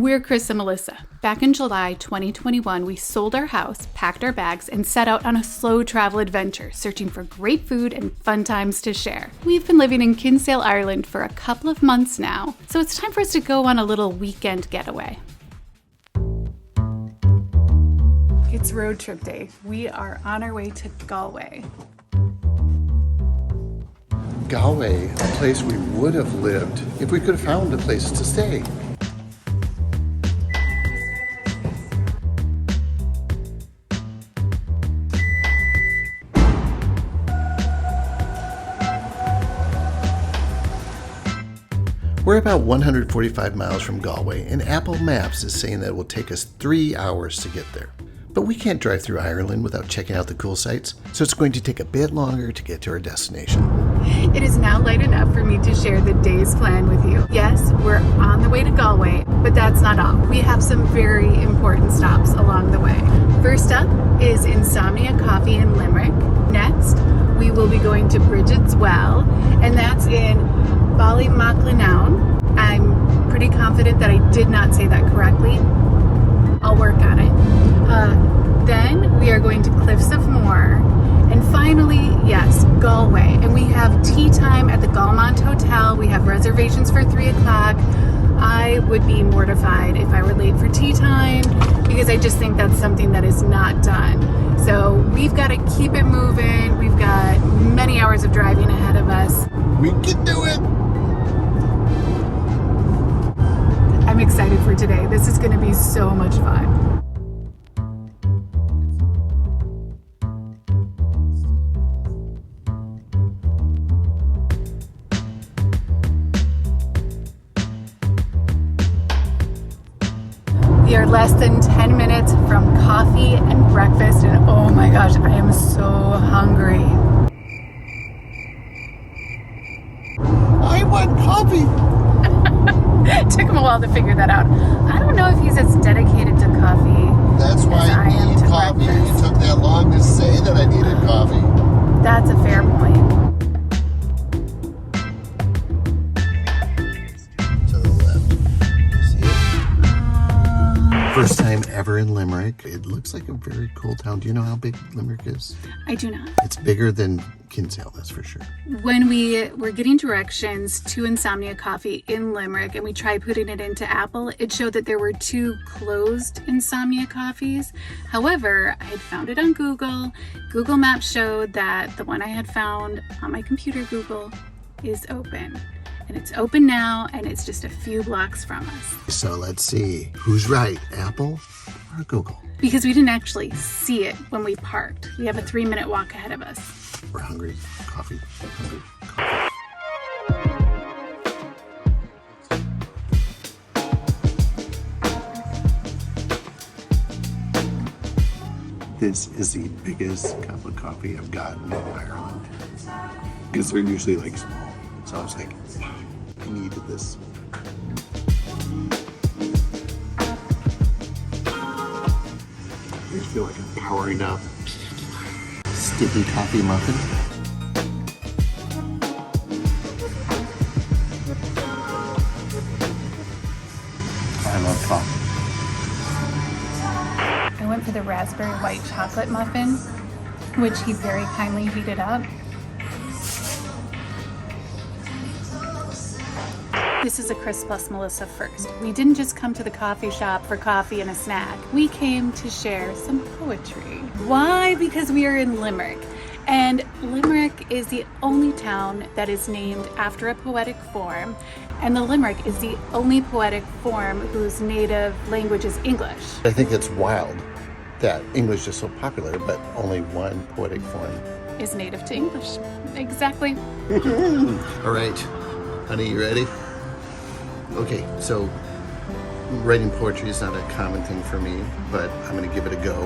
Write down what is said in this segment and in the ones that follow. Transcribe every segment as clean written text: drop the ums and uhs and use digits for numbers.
We're Chris and Melissa. Back in July 2021, we sold our house, packed our bags, and set out on a slow travel adventure, searching for great food and fun times to share. We've been living in Kinsale, Ireland for a couple of months now, so it's time for us to go on a little weekend getaway. It's road trip day. We are on our way to Galway. Galway, a place we would have lived if we could have found a place to stay. We're about 145 miles from Galway, and Apple Maps is saying that it will take us 3 hours to get there. But we can't drive through Ireland without checking out the cool sights, so it's going to take a bit longer to get to our destination. It is now late enough for me to share the day's plan with you. Yes, we're on the way to Galway, but that's not all. We have some very important stops along the way. First up is Insomnia Coffee in Limerick. Next, we will be going to Brigid's Well, and that's in Ballymaclenaun. I'm pretty confident that I did not say that correctly. I'll work on it. Then we are going to Cliffs of Moher. And finally, yes, Galway. And we have tea time at the Glenmont Hotel. We have reservations for 3 o'clock. I would be mortified if I were late for tea time because I just think that's something that is not done. So we've got to keep it moving. We've got many hours of driving ahead of us. We can do it! I'm excited for today. This is going to be so much fun. We are less than 10 minutes from coffee and breakfast, and oh my gosh, I am so hungry. I want coffee! It took him a while to figure that out. I don't know if he's as dedicated to coffee. That's why I need coffee. Breakfast. It took that long to say that I needed coffee. That's a fair point. To the left. See it? First time ever in Limerick. It looks like a very cool town. Do you know how big Limerick is? I do not. It's bigger than Kinsale, that's for sure. When we were getting directions to Insomnia Coffee in Limerick and we tried putting it into Apple, it showed that there were 2 closed Insomnia Coffees. However, I had found it on Google. Google Maps showed that the one I had found on my computer, Google, is open. And it's open now, and it's just a few blocks from us. So let's see. Who's right, Apple or Google? Because we didn't actually see it when we parked. We have a 3-minute walk ahead of us. We're hungry. Coffee. Hungry. This is the biggest cup of coffee I've gotten in Ireland. Because they're usually like small. So I was like, I needed this. I just feel like I'm powering up. Sticky coffee muffin. I love coffee. I went for the raspberry white chocolate muffin, which he very kindly heated up. This is a Chris+Melissa first. We didn't just come to the coffee shop for coffee and a snack. We came to share some poetry. Why? Because we are in Limerick. And Limerick is the only town that is named after a poetic form. And the Limerick is the only poetic form whose native language is English. I think it's wild that English is so popular, but only one poetic form is native to English. Exactly. All right, honey, you ready? Okay, so writing poetry is not a common thing for me, but I'm going to give it a go.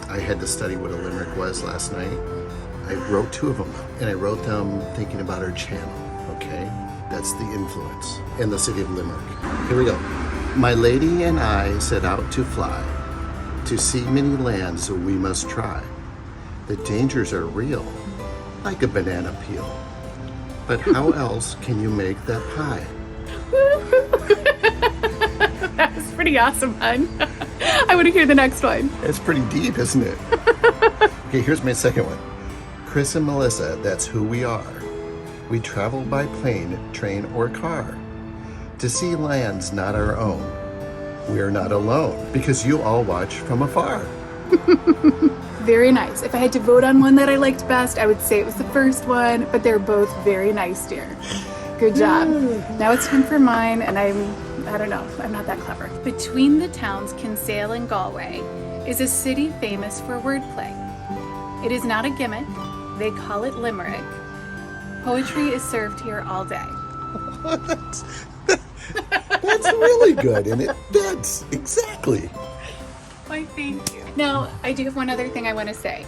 I had to study what a limerick was last night. I wrote 2 of them, and I wrote them thinking about our channel, okay? That's the influence in the city of Limerick. Here we go. My lady and I set out to fly. To see many lands we must try. The dangers are real, like a banana peel. But how else can you make that pie? pretty awesome, hun. I want to hear the next one. It's pretty deep, isn't it? Okay, here's my second one. Chris and Melissa, that's who we are. We travel by plane, train, or car to see lands not our own. We're not alone because you all watch from afar. Very nice. If I had to vote on one that I liked best, I would say it was the first one, but they're both very nice, dear. Good job. Now it's time for mine, and I don't know, I'm not that clever. Between the towns Kinsale and Galway is a city famous for wordplay. It is not a gimmick. They call it Limerick. Poetry is served here all day. That's really good, and that's exactly. Why, thank you. Now, I do have one other thing I want to say,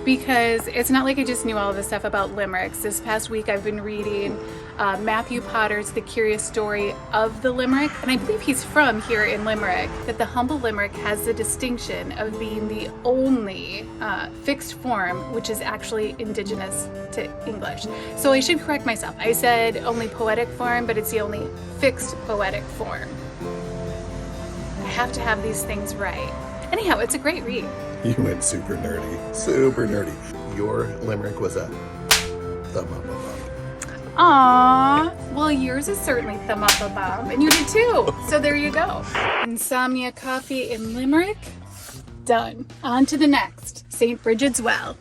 because it's not like I just knew all of this stuff about limericks. This past week I've been reading Matthew Potter's The Curious Story of the Limerick, and I believe he's from here in Limerick, that the humble limerick has the distinction of being the only fixed form which is actually indigenous to English. So I should correct myself. I said only poetic form, but it's the only fixed poetic form. I have to have these things right. Anyhow, it's a great read. You went super nerdy. Super nerdy. Your limerick was a thumb up above. Aww. Well, yours is certainly thumb up above, and you did too. So there you go. Insomnia Coffee in Limerick. Done. On to the next. St. Brigid's Well.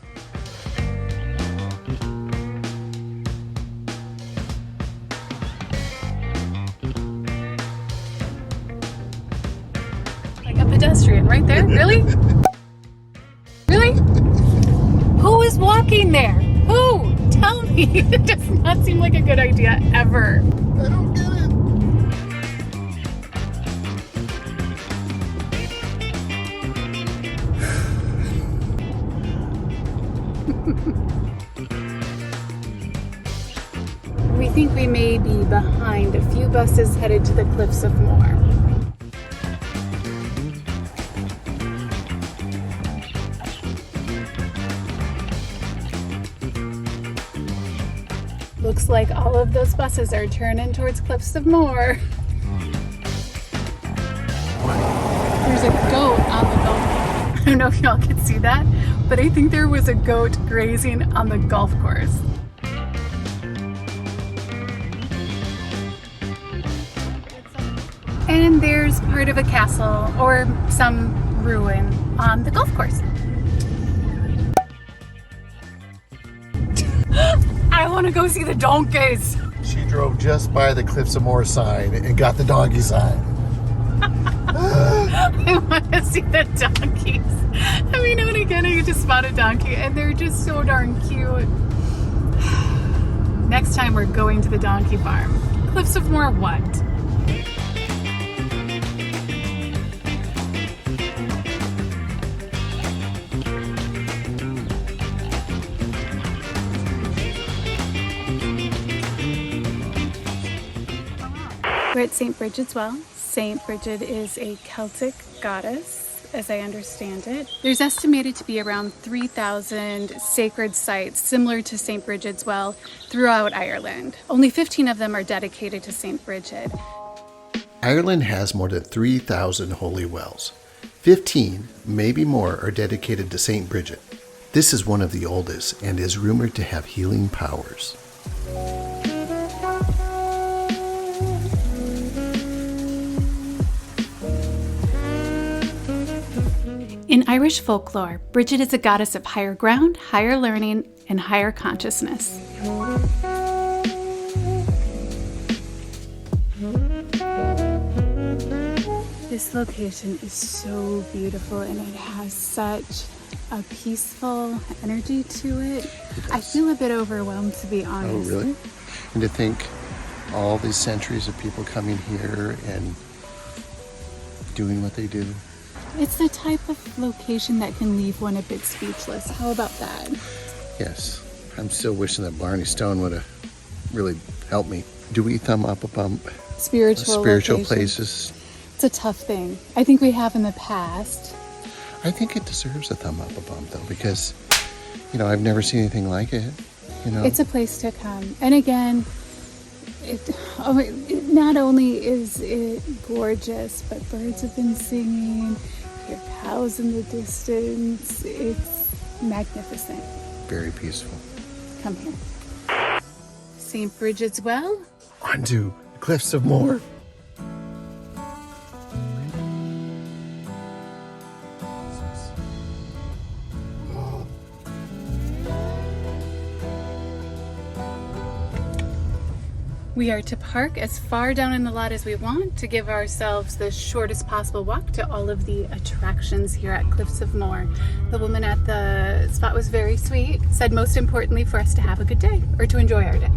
Like a pedestrian right there? Really? Really? Who is walking there? Who? Tell me. It does not seem like a good idea ever. I don't get it. We think we may be behind a few buses headed to the Cliffs of Moher. Looks like all of those buses are turning towards Cliffs of Moher. There's a goat on the golf course. I don't know if y'all can see that, but I think there was a goat grazing on the golf course. And there's part of a castle or some ruin on the golf course. I want to go see the donkeys. She drove just by the Cliffs of Moher sign and got the donkey sign. I want to see the donkeys. Every now and again I get to spot a donkey and they're just so darn cute. Next time we're going to the donkey farm. Cliffs of Moher what? We're at St. Brigid's Well. St. Brigid is a Celtic goddess, as I understand it. There's estimated to be around 3,000 sacred sites similar to St. Brigid's Well throughout Ireland. Only 15 of them are dedicated to St. Brigid. Ireland has more than 3,000 holy wells. 15, maybe more, are dedicated to St. Brigid. This is one of the oldest and is rumored to have healing powers. In Irish folklore, Brigid is a goddess of higher ground, higher learning, and higher consciousness. This location is so beautiful and it has such a peaceful energy to it. I feel a bit overwhelmed, to be honest. Oh, really? And to think all these centuries of people coming here and doing what they do. It's the type of location that can leave one a bit speechless. How about that? Yes. I'm still wishing that Blarney Stone would have really helped me. Do we thumb up a bump? Spiritual locations. Places? It's a tough thing. I think we have in the past. I think it deserves a thumb up a bump, though, because, I've never seen anything like it. It's a place to come. And again, Not only is it gorgeous, but birds have been singing, hear cows in the distance. It's magnificent. Very peaceful. Come here. St. Brigid's Well. On to Cliffs of Moher. We are to park as far down in the lot as we want to give ourselves the shortest possible walk to all of the attractions here at Cliffs of Moher. The woman at the spot was very sweet, said most importantly for us to have a good day, or to enjoy our day.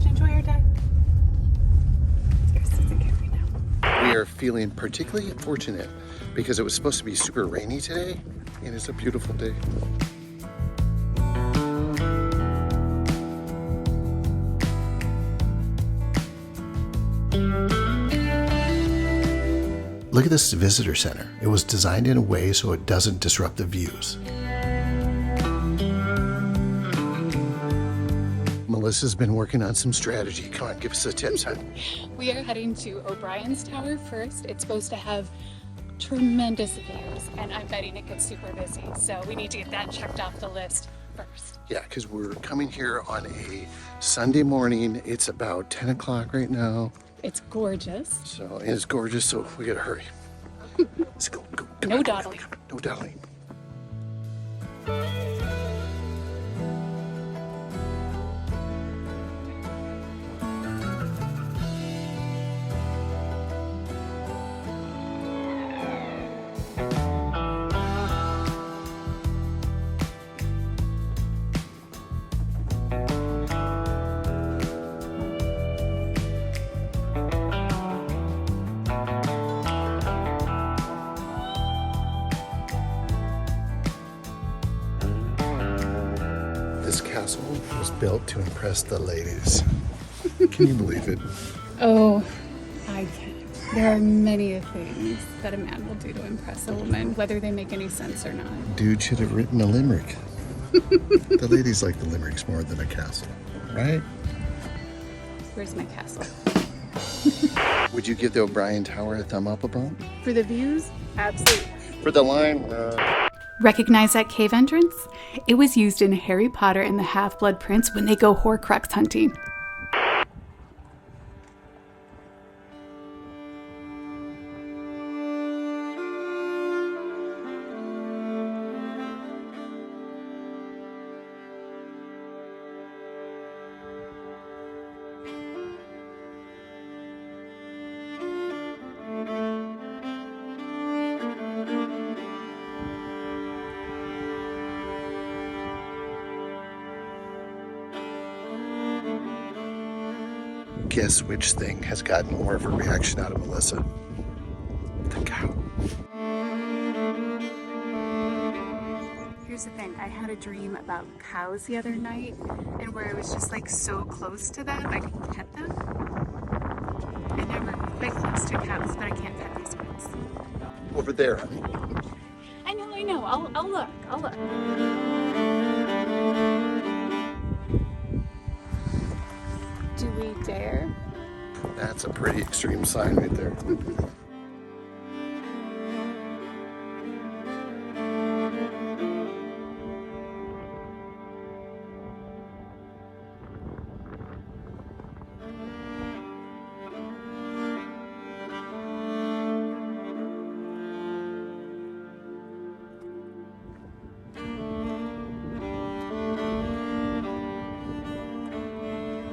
To enjoy our day. Chris doesn't care right now. We are feeling particularly fortunate because it was supposed to be super rainy today, and it's a beautiful day. Look at this visitor center. It was designed in a way so it doesn't disrupt the views. Melissa's been working on some strategy. Come on, give us the tips, hon. We are heading to O'Brien's Tower first. It's supposed to have tremendous views, and I'm betting it gets super busy. So we need to get that checked off the list first. Yeah, because we're coming here on a Sunday morning. It's about 10 o'clock right now. It's gorgeous. So it's gorgeous, so we gotta hurry. Let's go. No dawdling. No dawdling. This castle was built to impress the ladies. Can you believe it? Oh, I can. There are many things that a man will do to impress a woman, whether they make any sense or not. Dude should have written a limerick. The ladies like the limericks more than a castle, right? Where's my castle? Would you give the O'Brien Tower a thumb up above? For the views? Absolutely. For the line, Recognize that cave entrance? It was used in Harry Potter and the Half-Blood Prince when they go Horcrux hunting. guess which thing has gotten more of a reaction out of Melissa? The cow. Here's the thing, I had a dream about cows the other night, and where I was just like so close to them, I could pet them. I never quite close to cows, but I can't pet these ones. Over there, honey. I know, I'll look. Do we dare? That's a pretty extreme sign right there.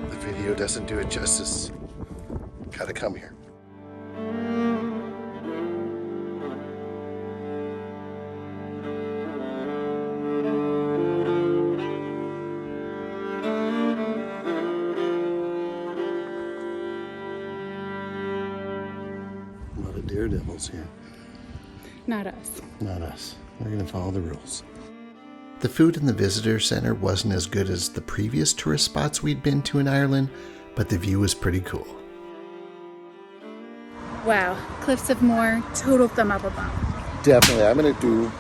The video doesn't do it justice. Gotta come here. A lot of daredevils here. Not us. Not us. We're gonna follow the rules. The food in the visitor center wasn't as good as the previous tourist spots we'd been to in Ireland, but the view was pretty cool. Wow, Cliffs of Moher, total thumb up above. Definitely, I'm gonna do.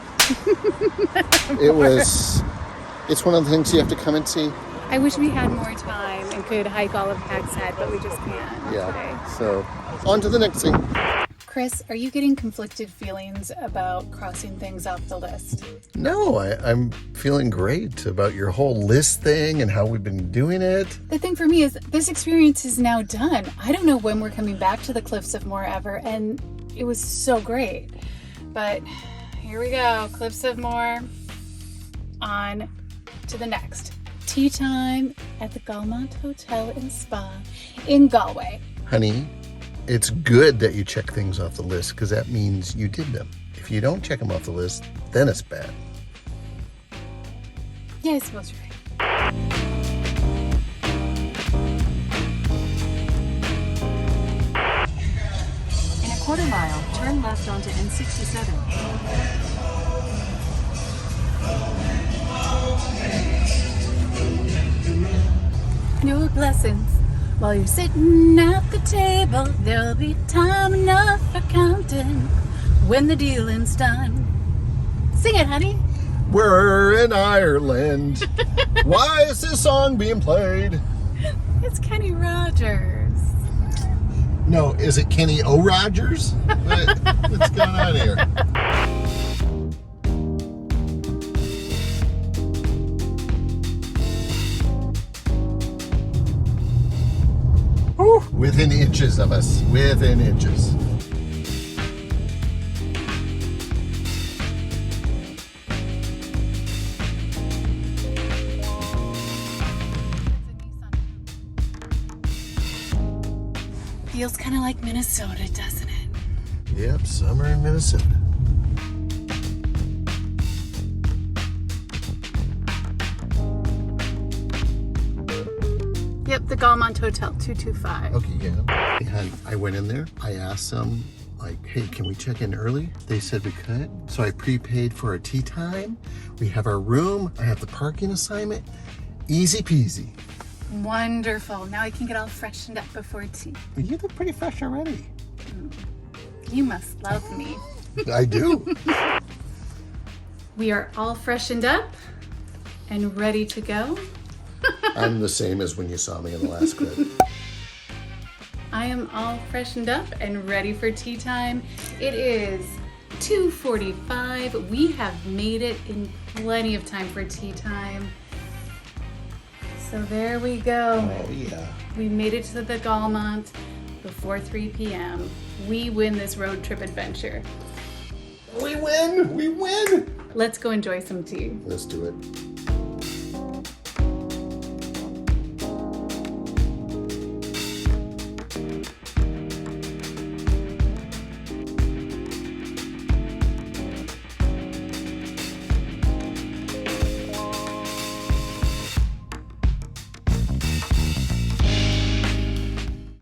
It's one of the things you have to come and see. I wish we had more time and could hike all of Hag's Head, but we just can't today. So on to the next thing. Chris, are you getting conflicted feelings about crossing things off the list? No, I'm feeling great about your whole list thing and how we've been doing it. The thing for me is this experience is now done. I don't know when we're coming back to the Cliffs of Moher ever, and it was so great. But here we go, Cliffs of Moher, on to the next. Tea time at the Glenmont Hotel and Spa in Galway. Honey, it's good that you check things off the list because that means you did them. If you don't check them off the list, then it's bad. Yeah, I suppose you're right. In a quarter mile, turn left onto N67. No blessings. While you're sitting at the table, there'll be time enough for counting when the dealing's done. Sing it, honey. We're in Ireland. Why is this song being played? It's Kenny Rogers. No, is it Kenny O. Rogers? What's going on here? Whew, within inches of us, within inches. Feels kind of like Minnesota, doesn't it? Yep, summer in Minnesota. Yep, the Glenmont Hotel, 225. Okay, yeah. And I went in there. I asked them, like, hey, can we check in early? They said we could. So I prepaid for a tea time. We have our room. I have the parking assignment. Easy peasy. Wonderful. Now I can get all freshened up before tea. You look pretty fresh already. You must love me. I do. We are all freshened up and ready to go. I'm the same as when you saw me in the last clip. I am all freshened up and ready for tea time. It is 2:45. We have made it in plenty of time for tea time. So there we go. Oh, yeah. We made it to the Glenmont before 3 p.m. We win this road trip adventure. We win! We win! Let's go enjoy some tea. Let's do it.